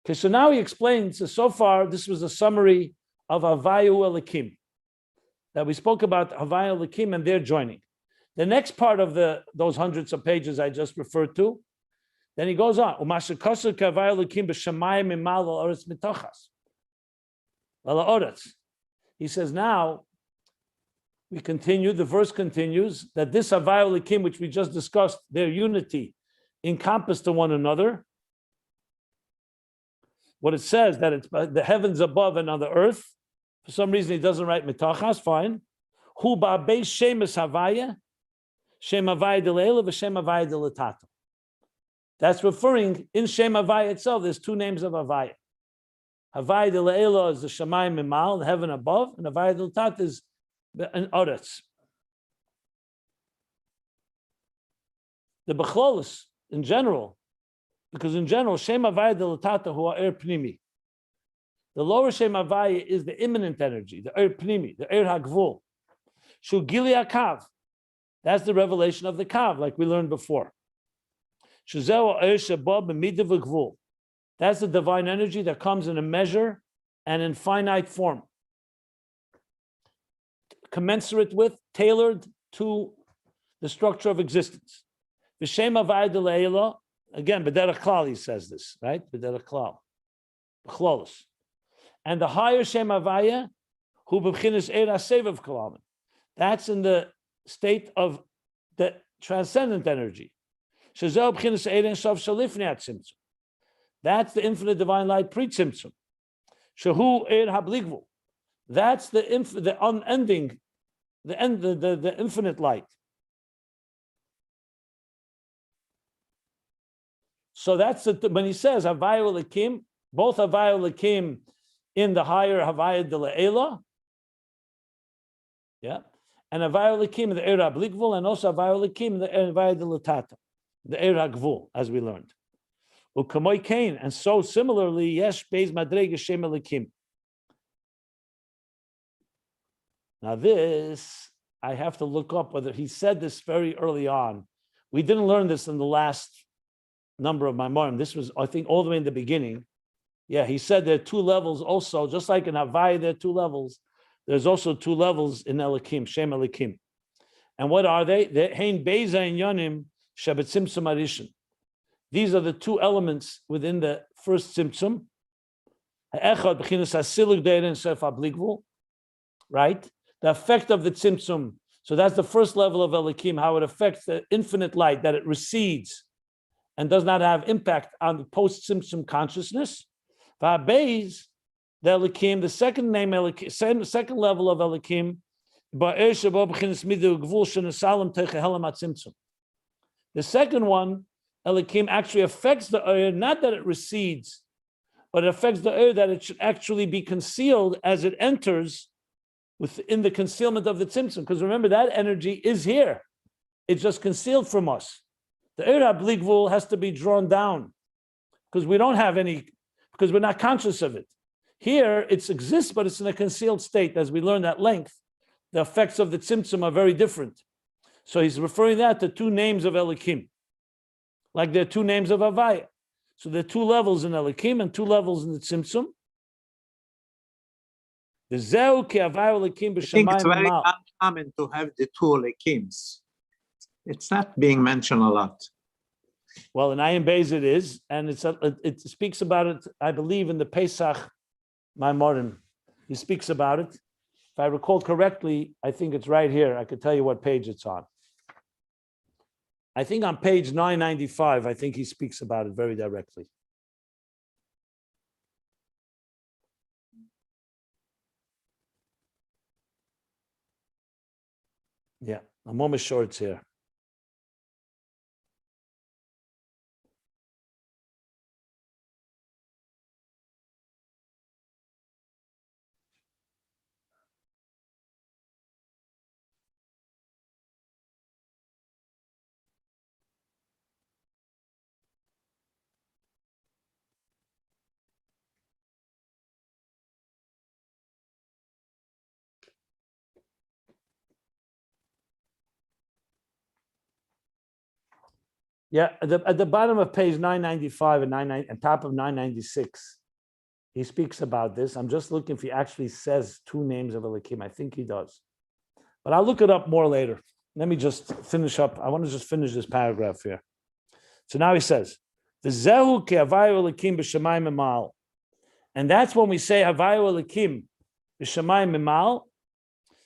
Okay, so now he explains, so far, this was a summary of Havaya Elokim, that we spoke about Havaya Elokim and their joining. The next part of those hundreds of pages I just referred to, then he goes on. He says now, we continue, the verse continues, that this Havaya Elokim, which we just discussed, their unity, encompass to one another. What it says, that it's the heavens above and on the earth. For some reason, he doesn't write mitachas, fine. Hu ba'bei shemus Havaya, Shem Havaya D'Leila, v'Shem Havaya D'Latata. That's referring, in Shem Havaya itself, there's 2 names of Havaya. Havaya D'Leila is the Shamayim Mimal, the heaven above, and Havaya D'Latata is an Oretz. The Bechlolis, in general, because in general, Shem Havaya D'Latata hu ha'er pnimi. The lower Shem Havaya is the immanent energy, the er pnimi, the er hagvul. Shu gili hakav. That's the revelation of the kav, like we learned before. Shuzeh er sheba b'midah v'gvul. That's the divine energy that comes in a measure and in finite form, commensurate with, tailored to the structure of existence. V'shem Havaya D'Leila, again, b'derech klal he says this, right? B'derech klal, b'chlolos. And the higher Shem Havaya, Hu b'chinas eir hasevav kolamin. That's in the state of the transcendent energy. Shezeh b'chinas eir ein sof shalifnei hatzimtzum. That's the infinite divine light pre-tzimtzum. Shehu eir habligvul. That's the unending, the infinite light. So that's when he says Havaya Elokim, both Havaya Elokim in the higher Havaya de Le'ela, yeah, and Havaya Elokim in the Eir HaBligvul, and also Havaya Elokim in the Havaya de Latata, the Eir HaGvul, as we learned. U'kamoy Kain, and so similarly, Yesh Beis Madrega Shem Elokim. Now this, I have to look up whether he said this very early on. We didn't learn this in the last number of Maimorim. This was, I think, all the way in the beginning. Yeah, he said there are two levels also, just like in Havaya there are two levels. There's also two levels in Elokim, Shem Elokim. And what are they? Hein Beza and Yonim Shabbat Tzimtzum Arishin. These are the two elements within the first Tzimtzum. Echad b'chinas hasiluk de'erin sef habligvul, right? The effect of the Tzimtzum. So that's the first level of Elokim, how it affects the infinite light, that it recedes and does not have impact on the post-Tzimtzum consciousness. Beis, the Elokim, the second name Elokim, second level of Elokim, the second one, Elokim, actually affects the Eir, not that it recedes, but it affects the Eir that it should actually be concealed as it enters within the concealment of the Tzimtzum. Because remember, that energy is here. It's just concealed from us. The Eir HaBligvul has to be drawn down because we don't have any, because we're not conscious of it. Here, it exists, but it's in a concealed state. As we learned at length, the effects of the Tzimtzum are very different. So he's referring that to two names of Elokim, like there are two names of Havaya. So there are two levels in Elokim and two levels in the Tzimtzum. The Zeu ki Havaya Elokim
I think it's
b'shamayim
very
mal.
uncommon to have the two Elokims. It's not being mentioned a lot.
Well, in Ayin Beis it is, and it speaks about it, I believe, in the Pesach Maimorim. He speaks about it. If I recall correctly, I think it's right here. I could tell you what page it's on. I think on page 995, I think he speaks about it very directly. Yeah, I'm almost sure it's here. Yeah, at the bottom of page 995 and top of 996, he speaks about this. I'm just looking if he actually says two names of Elokim. I think he does. But I'll look it up more later. Let me just finish up. I want to just finish this paragraph here. So now he says, the Zehu ki Havaya Elokim b'shamayim mimal. And that's when we say Havaya Elokim b'shamayim mimal,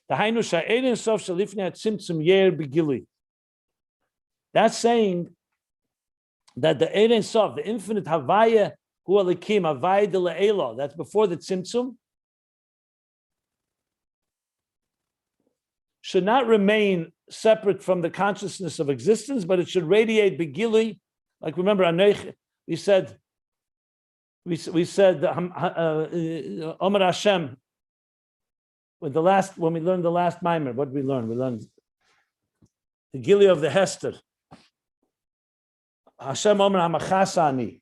the Hainu sha'erin sof shalifnei hatzimtzum yer begili. That's saying that the Erein Sof, the infinite Havaya Hu Elokim, Havaya de Le'ela, that's before the Tzimtzum, should not remain separate from the consciousness of existence, but it should radiate Begili. Like remember, we said, Omer Hashem, when we learned the last Maimer, what did we learn? We learned the Gili of the Hester. Hashem Omer Hamachasani.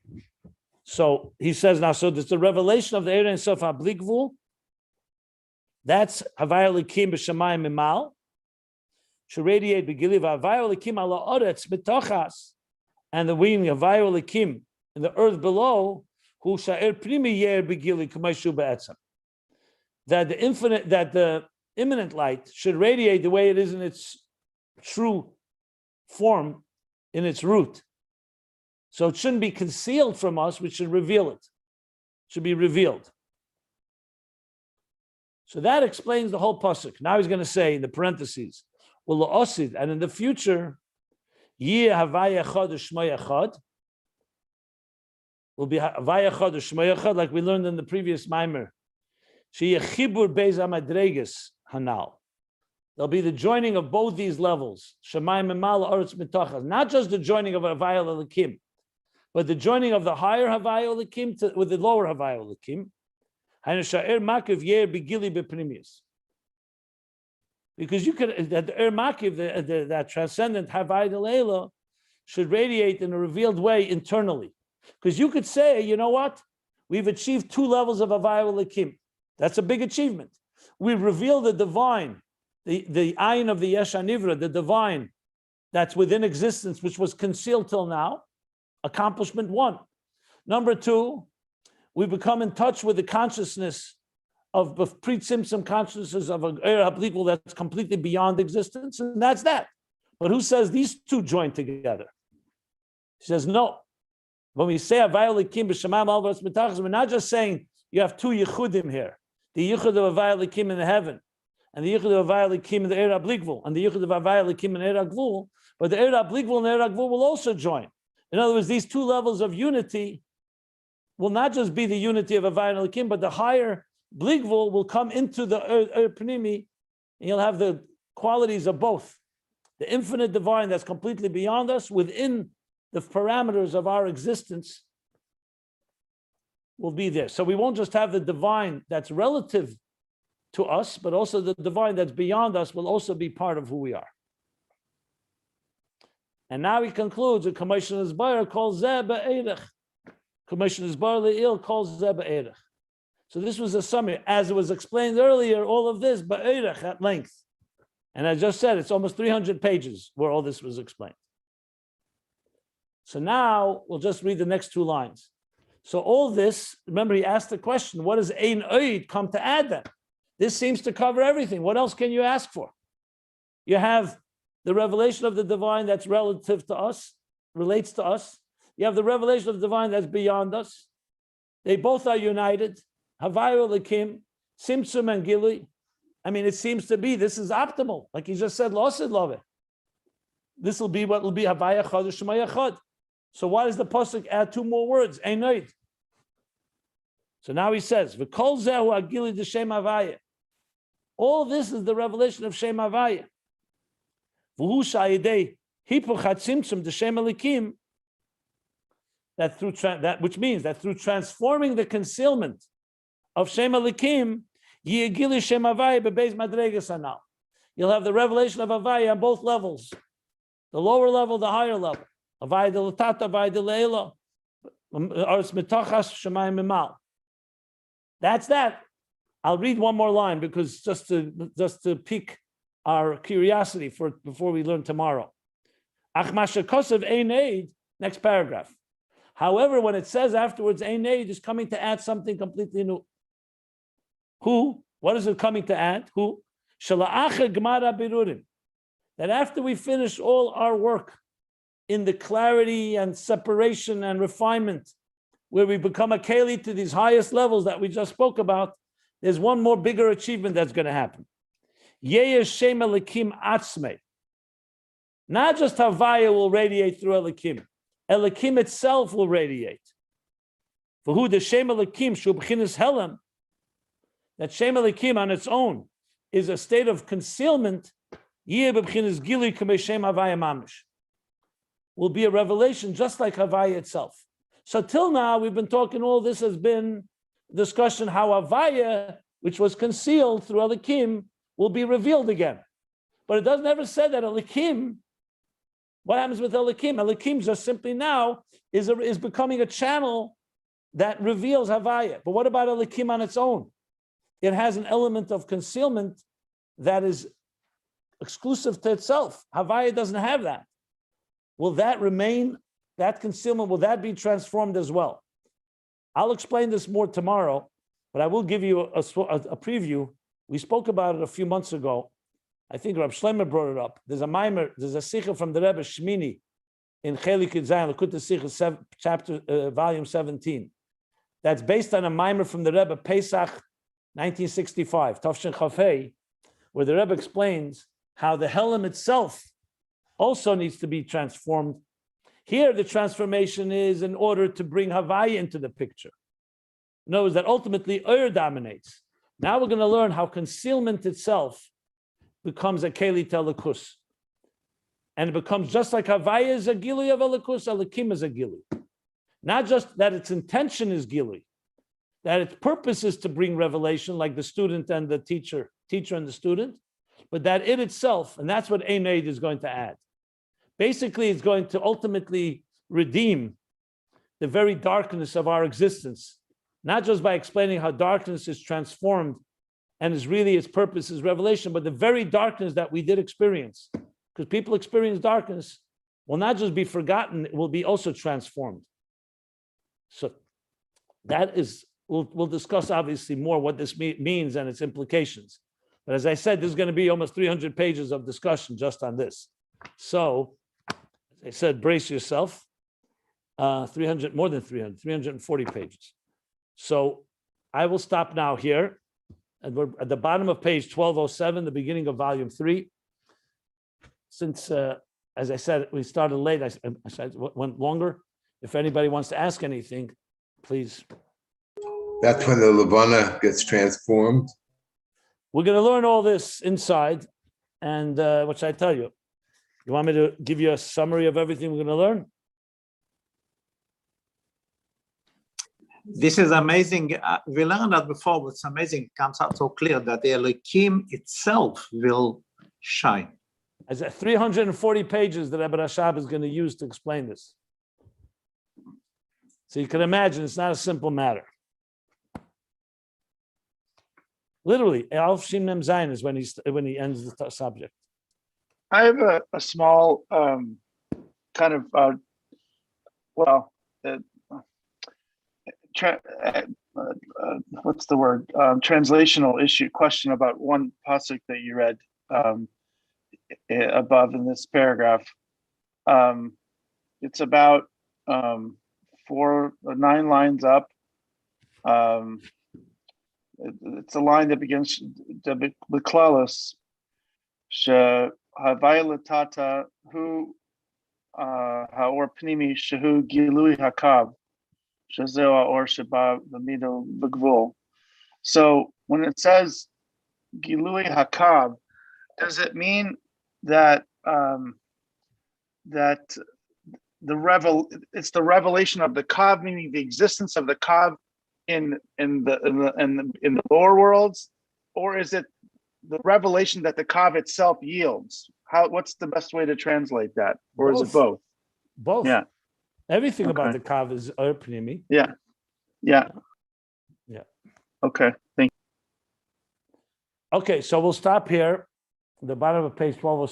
So he says now, so there's the revelation of the Erein Sof HaBligvul. That's Havaya Elokim b'shamayim mimal. Should radiate Begili Havaya Elokim ala oretz b'tochas. And the wing Havaya Elokim in the earth below, who sha'er primi yer Begili k'mayshu be'etzem. That the infinite, that the imminent light should radiate the way it is in its true form, in its root. So it shouldn't be concealed from us, we should reveal it. It should be revealed. So that explains the whole pasuk. Now he's going to say in the parentheses, well, osid, and in the future, Yeh Havaya Chad Shmaya Chad will be Havaya Chad Shmaya Chad, like we learned in the previous mimer. She Chibur Beis Hamadreges Hanal. There'll be the joining of both these levels, Shemayim Memal Oretz Mitachas, not just the joining of Havaya Elokim, but the joining of the higher Havaya Elokim with the lower Havaya Elokim. Because you could that the makiv, that transcendent Havaya Leila should radiate in a revealed way internally. Because you could say, you know what? We've achieved 2 levels of Havaya Elokim. That's a big achievement. We've revealed the divine, the Ayin of the Yesh HaNivra, the divine that's within existence, which was concealed till now. Accomplishment 1. Number 2, we become in touch with the consciousness of the pre-Simpson consciousness of an era equal that's completely beyond existence, and that's that. But who says these 2 join together? He says no. When we say Havaya Elokim b'Shamayim Alvaras Mitachas, we're not just saying you have 2 yichudim here: the yichud of Havaya Elokim in the heaven, and the yichud of Havaya Elokim in the era Bligvul, and the yichud of Havaya Elokim in the era Gvul. But the era Bligvul and the era Gvul will also join. In other words, these 2 levels of unity will not just be the unity of Havaya Elokim, but the higher Bligvul will come into the Pnimi, and you'll have the qualities of both. The infinite divine that's completely beyond us within the parameters of our existence will be there. So we won't just have the divine that's relative to us, but also the divine that's beyond us will also be part of who we are. And now he concludes, the Commission is Bayer calls Zeh Be'erech. Commission is Bayer Le'il calls Zeh Be'erech. So this was a summary. As it was explained earlier, all of this, Be'erech at length. And I just said, it's almost 300 pages where all this was explained. So now we'll just read the next 2 lines. So all this, remember he asked the question, what does Ein Oid come to add then? This seems to cover everything. What else can you ask for? You have the revelation of the divine that's relative to us, relates to us. You have the revelation of the divine that's beyond us. They both are united. Havaya Elokim, Simtsum and Gili. I mean, it seems to be, this is optimal. Like he just said, Losid love it. This will be what will be Havaya Chad Shmaya Chad. So why does the pasuk add 2 more words? Einoid. So now he says, V'kol zehu agili d'shem Havaya. All this is the revelation of Shem Havaya. V'hu sha'yidei hipuch hatzimtzum d'shem Elokim. That through that, which means that through transforming the concealment of Shem Elokim, Yigili Shem Havaya bebeis madreges anal. You'll have the revelation of Havaya on both levels, the lower level, the higher level. Havaya de l'tata, Havaya de le'ela, Oretz Mitachas Shemayim Memal. That's that. I'll read one more line because just to pique our curiosity for before we learn tomorrow. Ach masha kosev ein eid. Next paragraph. However, when it says afterwards, Ein Eid is coming to add something completely new. Who? What is it coming to add? Who? Shala'acha Gemara Birurim. That after we finish all our work in the clarity and separation and refinement, where we become a keli to these highest levels that we just spoke about, there's one more bigger achievement that's going to happen. Yeyesh Shem Elokim Atzmei. Not just Havaya will radiate through Elokim. Elokim itself will radiate. For who the Shem Elokim Shubchinis Helam, that Shem Elokim on its own is a state of concealment, will be a revelation just like Havaya itself. So till now, we've been talking, all this has been discussion how Havaya, which was concealed through Elokim, will be revealed again. But it doesn't ever say that Elokim, what happens with Elokim? Elokim just simply now is becoming a channel that reveals Havaya. But what about Elokim on its own? It has an element of concealment that is exclusive to itself. Havaya doesn't have that. Will that remain, that concealment, will that be transformed as well? I'll explain this more tomorrow, but I will give you a preview. We spoke about it a few months ago. I think Rabbi Shlomo brought it up. There's a mimer, there's a sikha from the Rebbe Shmini in Chelik Zayin, Lekut Sikha, chapter, volume 17. That's based on a mimer from the Rebbe Pesach 1965, Tafshin Chafei, where the Rebbe explains how the Helam itself also needs to be transformed. Here, the transformation is in order to bring Havaya into the picture. Knows that ultimately dominates. Now we're going to learn how concealment itself becomes a Keli Telakus. And it becomes just like Havaya is a Gili of Elokus, Elokim is a Gili. Not just that its intention is Gili, that its purpose is to bring revelation, like the student and the teacher and the student, but that it itself, and that's what Ein Eid is going to add. Basically, it's going to ultimately redeem the very darkness of our existence, not just by explaining how darkness is transformed and is really its purpose is revelation, but the very darkness that we did experience, because people experience darkness, will not just be forgotten, it will be also transformed. So that is, we'll discuss obviously more what this means and its implications. But as I said, there's going to be almost 300 pages of discussion just on this. So, as I said, brace yourself. 300, more than 300, 340 pages. So I will stop now here. And we're at the bottom of page 1207, the beginning of volume 3. Since, as I said, we started late, I said went longer. If anybody wants to ask anything, please.
That's when the Levana gets transformed.
We're going to learn all this inside. And what should I tell you? You want me to give you a summary of everything we're going to learn?
This is amazing. We learned that before, but it's amazing. It comes out so clear that the Elokim itself will shine.
As 340 pages that Rebbe Rashab is going to use to explain this. So you can imagine it's not a simple matter. Literally, Alf Shim Mem Zayin is when he ends the subject.
I have a small kind of what's the word? Translational issue question about one pasuk that you read above in this paragraph. It's about 9 lines up. It's a line that begins with Klalos. Havaya latata hu haor pnimi shehu gilui hakav shazeo or sheba b'mido b'gvul. So when it says gilui hakav, does it mean that it's the revelation of the kav, meaning the existence of the kav in the lower worlds, or is it the revelation that the kav itself yields? What's the best way to translate that? Or is it both?
Both.
Yeah.
Everything about the kav is pnimi.
Yeah. Okay. Thank you.
Okay, so we'll stop here. The bottom of page 12.